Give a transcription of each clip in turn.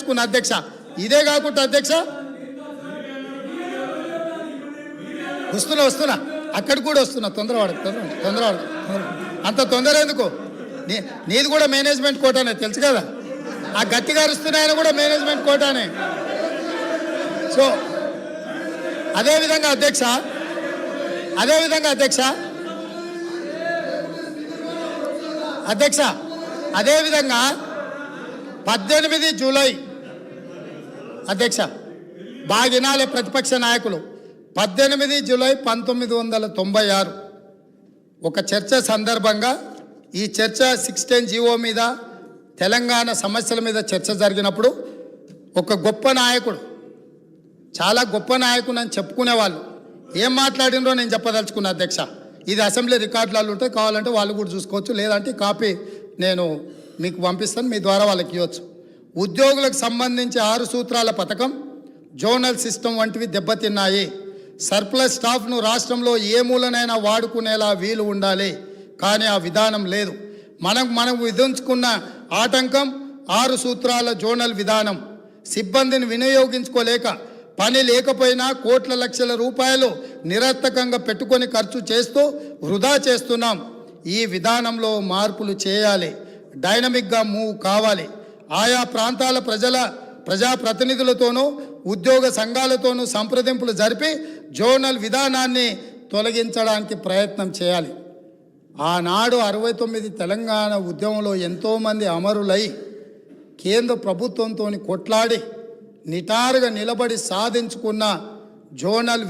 మాట్లాడదలుచుకున్న అధ్యక్ష. ఇదే కాకుండా అధ్యక్ష వస్తున్నా అక్కడికి కూడా వస్తున్నా. తొందరవాడు అంత తొందర ఎందుకు? నీది కూడా మేనేజ్మెంట్ కోటానే తెలుసు కదా. ఆ గట్టిగా అరుస్తున్నాయని కూడా మేనేజ్మెంట్ కోటానే. సో అదేవిధంగా అధ్యక్ష అదేవిధంగా 18 జూలై అధ్యక్ష బాగినాలే ప్రతిపక్ష నాయకులు 18 జూలై 1996 ఒక చర్చ సందర్భంగా ఈ చర్చ 610 జీవో మీద తెలంగాణ సమస్యల మీద చర్చ జరిగినప్పుడు ఒక గొప్ప నాయకుడు, చాలా గొప్ప నాయకుడు అని చెప్పుకునేవాళ్ళు ఏం మాట్లాడినరో నేను చెప్పదలుచుకున్నా అధ్యక్ష. ఇది అసెంబ్లీ రికార్డులలో ఉంటాయి, కావాలంటే వాళ్ళు కూడా చూసుకోవచ్చు, లేదంటే కాపీ నేను మీకు పంపిస్తాను, మీ ద్వారా వాళ్ళకి ఇవ్వచ్చు. ఉద్యోగులకు సంబంధించి 6 సూత్రాల పథకం, జోనల్ సిస్టమ్ వంటివి దెబ్బతిన్నాయి. సర్ప్లస్ స్టాఫ్ను రాష్ట్రంలో ఏ మూలనైనా వాడుకునేలా వీలు ఉండాలి, కానీ ఆ విధానం లేదు. మనం విధించుకున్న ఆటంకం 6 సూత్రాల జోనల్ విధానం. సిబ్బందిని వినియోగించుకోలేక, పని లేకపోయినా కోట్ల లక్షల రూపాయలు నిరర్థకంగా పెట్టుకొని ఖర్చు చేస్తూ వృధా చేస్తున్నాం. ఈ విధానంలో మార్పులు చేయాలి, డైనమిక్గా మూవ్ కావాలి. ఆయా ప్రాంతాల ప్రజాప్రతినిధులతోనూ ఉద్యోగ సంఘాలతోనూ సంప్రదింపులు జరిపి జోనల్ విధానాన్ని తొలగించడానికి ప్రయత్నం చేయాలి. ఆనాడు 69 తెలంగాణ ఉద్యమంలో ఎంతోమంది అమరులై కేంద్ర ప్రభుత్వంతో కొట్లాడి నిటారుగా నిలబడి సాధించుకున్న జోనల్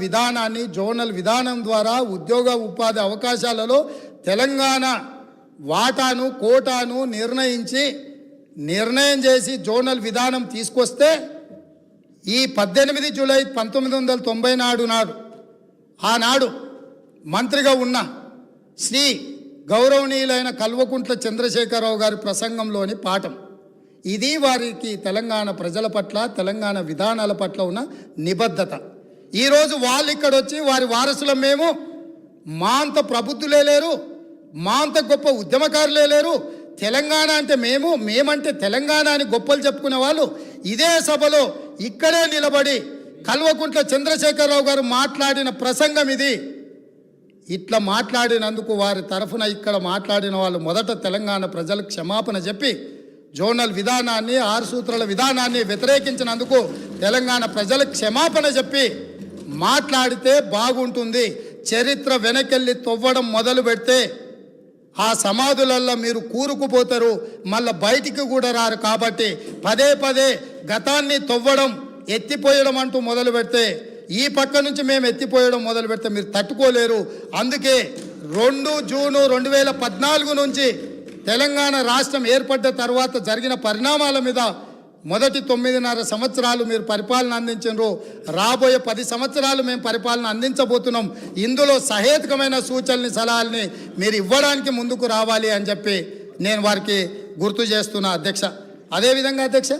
విధానం ద్వారా ఉద్యోగ ఉపాధి అవకాశాలలో తెలంగాణ వాటాను కోటాను నిర్ణయం చేసి జోనల్ విధానం తీసుకొస్తే ఈ 18 జూలై 1990 నాడు ఆనాడు మంత్రిగా ఉన్న శ్రీ గౌరవనీయులైన కల్వకుంట్ల చంద్రశేఖరరావు గారి ప్రసంగంలోని పాఠం ఇది. వారికి తెలంగాణ ప్రజల పట్ల, తెలంగాణ విధానాల పట్ల ఉన్న నిబద్ధత. ఈరోజు వాళ్ళు ఇక్కడ వచ్చి వారి వారసులం మేము, మా అంత ప్రబుద్ధులే లేరు, మా అంత గొప్ప ఉద్యమకారులే లేరు, తెలంగాణ అంటే మేమంటే తెలంగాణ అని గొప్పలు చెప్పుకునే వాళ్ళు ఇదే సభలో ఇక్కడే నిలబడి కల్వకుంట్ల చంద్రశేఖరరావు గారు మాట్లాడిన ప్రసంగం ఇది. ఇట్లా మాట్లాడినందుకు వారి తరఫున ఇక్కడ మాట్లాడిన వాళ్ళు మొదట తెలంగాణ ప్రజలకు క్షమాపణ చెప్పి జోనల్ విధానాన్ని 6 సూత్రాల విధానాన్ని వ్యతిరేకించినందుకు తెలంగాణ ప్రజలకు క్షమాపణ చెప్పి మాట్లాడితే బాగుంటుంది. చరిత్ర వెనకెళ్ళి తవ్వడం మొదలు పెడితే ఆ సమాధులల్లో మీరు కూరుకుపోతారు, మళ్ళీ బయటికి కూడా రారు. కాబట్టి పదే గతాన్ని తవ్వడం, ఎత్తిపోయడం అంటూ మొదలు పెడితే, ఈ పక్క నుంచి మేము ఎత్తిపోయడం మొదలు పెడితే మీరు తట్టుకోలేరు. అందుకే 2 జూను 2014 నుంచి తెలంగాణ రాష్ట్రం ఏర్పడ్డ తర్వాత జరిగిన పరిణామాల మీద మొదటి 9.5 సంవత్సరాలు మీరు పరిపాలన అందించారు, రాబోయే 10 సంవత్సరాలు మేము పరిపాలన అందించబోతున్నాం. ఇందులో సహేతుకమైన సూచనల్ని సలహాలని మీరు ఇవ్వడానికి ముందుకు రావాలి అని చెప్పి నేను వారికి గుర్తు చేస్తున్నా అధ్యక్ష. అదేవిధంగా అధ్యక్ష,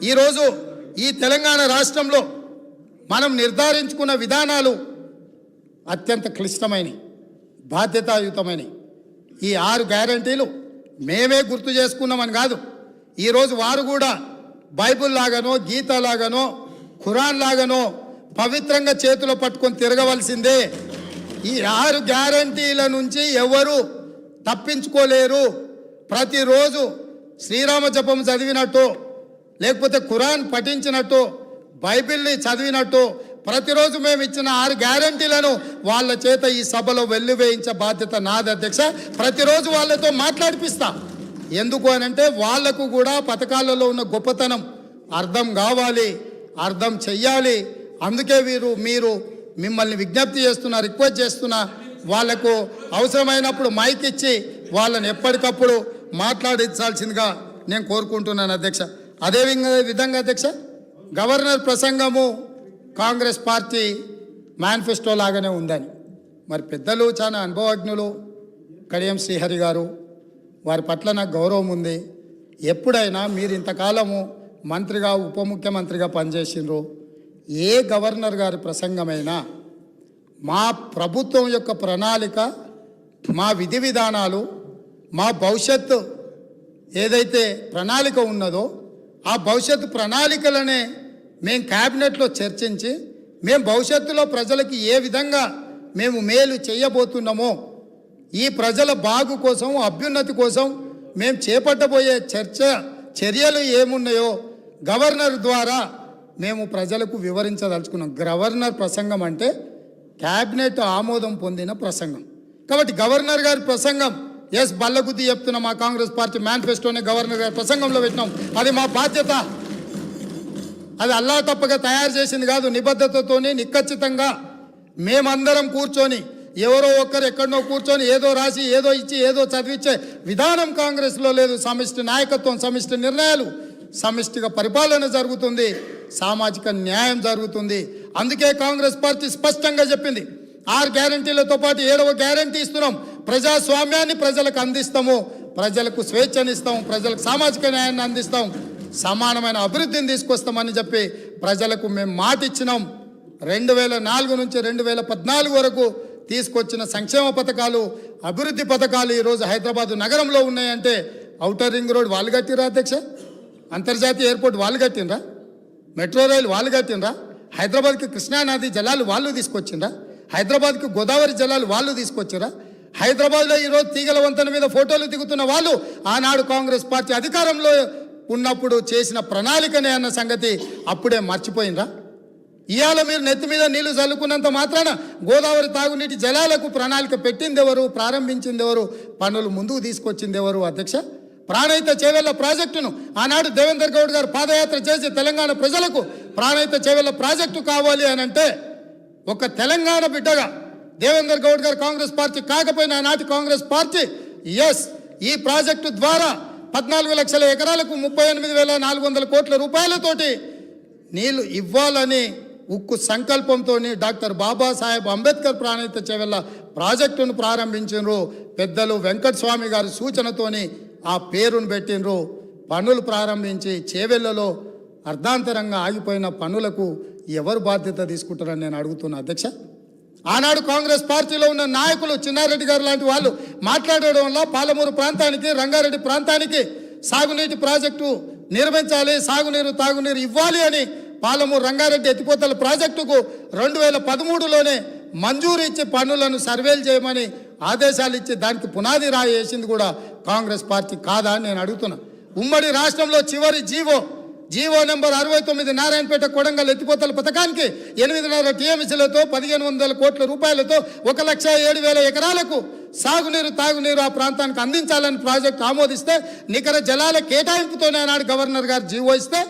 ఈరోజు ఈ తెలంగాణ రాష్ట్రంలో మనం నిర్ధారించుకున్న విధానాలు అత్యంత క్లిష్టమైనవి, బాధ్యతాయుతమైనవి. ఈ 6 గ్యారంటీలు మేమే గుర్తు చేసుకున్నామని కాదు, ఈరోజు వారు కూడా బైబుల్ లాగానో, గీత లాగానో, ఖురాన్ లాగానో పవిత్రంగా చేతిలో పట్టుకొని తిరగవలసిందే. ఈ 6 గ్యారంటీల నుంచి ఎవరు తప్పించుకోలేరు. ప్రతిరోజు శ్రీరామ జపం చదివినట్టు, లేకపోతే ఖురాన్ పఠించినట్టు, బైబిల్ని చదివినట్టు ప్రతిరోజు మేము ఇచ్చిన 6 గ్యారంటీలను వాళ్ళ చేత ఈ సభలో వెల్లువేయించే బాధ్యత నాది అధ్యక్ష. ప్రతిరోజు వాళ్ళతో మాట్లాడిపిస్తా. ఎందుకు అనంటే వాళ్లకు కూడా పథకాలలో ఉన్న గొప్పతనం అర్థం కావాలి, అర్థం చెయ్యాలి. అందుకే మీరు మిమ్మల్ని విజ్ఞప్తి చేస్తున్నా, రిక్వెస్ట్ చేస్తున్నా, వాళ్లకు అవసరమైనప్పుడు మైక్ ఇచ్చి వాళ్ళని ఎప్పటికప్పుడు మాట్లాడించాల్సిందిగా నేను కోరుకుంటున్నాను అధ్యక్ష. అదే విధంగా అధ్యక్ష, గవర్నర్ ప్రసంగము కాంగ్రెస్ పార్టీ మేనిఫెస్టో లాగానే ఉందని మరి పెద్దలు చాలా అనుభవజ్ఞులు కడియం శ్రీహరి గారు, వారి పట్ల నాకు గౌరవం ఉంది. ఎప్పుడైనా మీరు ఇంతకాలము మంత్రిగా ఉప ముఖ్యమంత్రిగా పనిచేసినారు, ఏ గవర్నర్ గారి ప్రసంగమైనా మా ప్రభుత్వం యొక్క ప్రణాళిక, మా విధి విధానాలు, మా భవిష్యత్తు ఏదైతే ప్రణాళిక ఉన్నదో ఆ భవిష్యత్తు ప్రణాళికలనే మేము క్యాబినెట్లో చర్చించి మేము భవిష్యత్తులో ప్రజలకి ఏ విధంగా మేము మేలు చేయబోతున్నామో ఈ ప్రజల బాగు కోసం అభ్యున్నతి కోసం మేము చేపట్టబోయే చర్యలు ఏమున్నాయో గవర్నర్ ద్వారా మేము ప్రజలకు వివరించదలుచుకున్నాం. గవర్నర్ ప్రసంగం అంటే క్యాబినెట్ ఆమోదం పొందిన ప్రసంగం. కాబట్టి గవర్నర్ గారి ప్రసంగం ఎస్ బల్లగుద్ది చెప్తున్న మా కాంగ్రెస్ పార్టీ మేనిఫెస్టోనే గవర్నర్ గారి ప్రసంగంలో పెట్టినాం. అది మా బాధ్యత. అది అల్లా తప్పగా తయారు చేసింది కాదు. నిబద్ధతతోని నిఖచ్చితంగా మేమందరం కూర్చొని ఎవరో ఒక్కరు ఎక్కడనో కూర్చొని ఏదో రాసి ఏదో ఇచ్చి ఏదో చదివించే విధానం కాంగ్రెస్లో లేదు. సమిష్టి నాయకత్వం, సమిష్టి నిర్ణయాలు, సమిష్టిగా పరిపాలన జరుగుతుంది, సామాజిక న్యాయం జరుగుతుంది. అందుకే కాంగ్రెస్ పార్టీ స్పష్టంగా చెప్పింది 6 గ్యారంటీలతో పాటు 7వ గ్యారంటీ ఇస్తున్నాం. ప్రజాస్వామ్యాన్ని ప్రజలకు అందిస్తాము, ప్రజలకు స్వేచ్ఛనిస్తాం, ప్రజలకు సామాజిక న్యాయాన్ని అందిస్తాం, సమానమైన అభివృద్ధిని తీసుకొస్తామని చెప్పి ప్రజలకు మేము మాట ఇచ్చినాం. 2004 నుంచి 2014 వరకు తీసుకొచ్చిన సంక్షేమ పథకాలు, అభివృద్ధి పథకాలు ఈరోజు హైదరాబాద్ నగరంలో ఉన్నాయంటే ఔటర్ రింగ్ రోడ్ వాళ్ళు కట్టినరా అధ్యక్ష? అంతర్జాతీయ ఎయిర్పోర్ట్ వాళ్ళు కట్టినరా? మెట్రో రైలు వాళ్ళు కట్టినరా? హైదరాబాద్కి కృష్ణానది జలాలు వాళ్ళు తీసుకొచ్చిండ్రా? హైదరాబాద్కి గోదావరి జలాలు వాళ్ళు తీసుకొచ్చిరా? హైదరాబాద్లో ఈరోజు తీగల వంతెన మీద ఫోటోలు దిగుతున్న వాళ్ళు ఆనాడు కాంగ్రెస్ పార్టీ అధికారంలో ఉన్నప్పుడు చేసిన ప్రణాళికనే అన్న సంగతి అప్పుడే మర్చిపోయినరా? ఇవాళ మీరు నెత్తి మీద నీళ్లు చల్లుకున్నంత మాత్రాన గోదావరి తాగునీటి జలాలకు ప్రణాళిక పెట్టింది ఎవరు? ప్రారంభించింది ఎవరు? పనులు ముందుకు తీసుకొచ్చింది ఎవరు అధ్యక్ష? ప్రాణహిత చేవెళ్ల ప్రాజెక్టును ఆనాడు దేవేందర్ గౌడ్ గారు పాదయాత్ర చేసి తెలంగాణ ప్రజలకు ప్రాణహిత చేవెళ్ల ప్రాజెక్టు కావాలి అని అంటే ఒక తెలంగాణ బిడ్డగా దేవేందర్ గౌడ్ గారు కాంగ్రెస్ పార్టీ కాకపోయినా ఆనాటి కాంగ్రెస్ పార్టీ ఎస్ ఈ ప్రాజెక్టు ద్వారా 14 లక్షల ఎకరాలకు 38,400 కోట్ల రూపాయలతోటి నీళ్లు ఇవ్వాలని ఉక్కు సంకల్పంతో డాక్టర్ బాబాసాహెబ్ అంబేద్కర్ ప్రాణహిత చేవెళ్ల ప్రాజెక్టును ప్రారంభించారు. పెద్దలు వెంకటస్వామి గారి సూచనతోని ఆ పేరును పెట్టినరు. పనులు ప్రారంభించి చేవెళ్లలో అర్ధాంతరంగా ఆగిపోయిన పనులకు ఎవరు బాధ్యత తీసుకుంటారని నేను అడుగుతున్నా అధ్యక్ష. ఆనాడు కాంగ్రెస్ పార్టీలో ఉన్న నాయకులు చిన్నారెడ్డి గారు లాంటి వాళ్ళు మాట్లాడడం వల్ల పాలమూరు ప్రాంతానికి, రంగారెడ్డి ప్రాంతానికి సాగునీటి ప్రాజెక్టు నిర్మించాలి, సాగునీరు తాగునీరు ఇవ్వాలి అని పాలమూరు రంగారెడ్డి ఎత్తిపోతల ప్రాజెక్టుకు 2013లోనే మంజూరు ఇచ్చి పనులను సర్వేలు చేయమని ఆదేశాలు ఇచ్చి దానికి పునాది రాయి వేసింది కూడా కాంగ్రెస్ పార్టీ కాదా అని నేను అడుగుతున్నా. ఉమ్మడి రాష్ట్రంలో చివరి జీవో నెంబర్ 69 నారాయణపేట కొడంగల్ ఎత్తిపోతల పథకానికి 8.5 టీఎంసీలతో 1,500 కోట్ల రూపాయలతో 1,07,000 ఎకరాలకు సాగునీరు తాగునీరు ఆ ప్రాంతానికి అందించాలని ప్రాజెక్టు ఆమోదిస్తే నికర జలాల కేటాయింపుతోనే ఆనాడు గవర్నర్ గారు జీవో ఇస్తే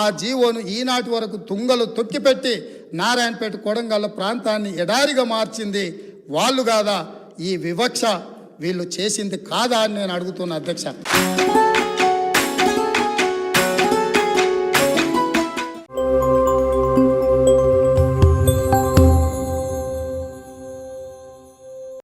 ఆ జీవోను ఈనాటి వరకు తుంగలు తొక్కిపెట్టి నారాయణపేట కొడంగల్ ప్రాంతాన్ని ఎడారిగా మార్చింది వాళ్ళు కాదా? ఈ వివక్ష వీళ్ళు చేసింది కాదా అని నేను అడుగుతున్నా అధ్యక్ష.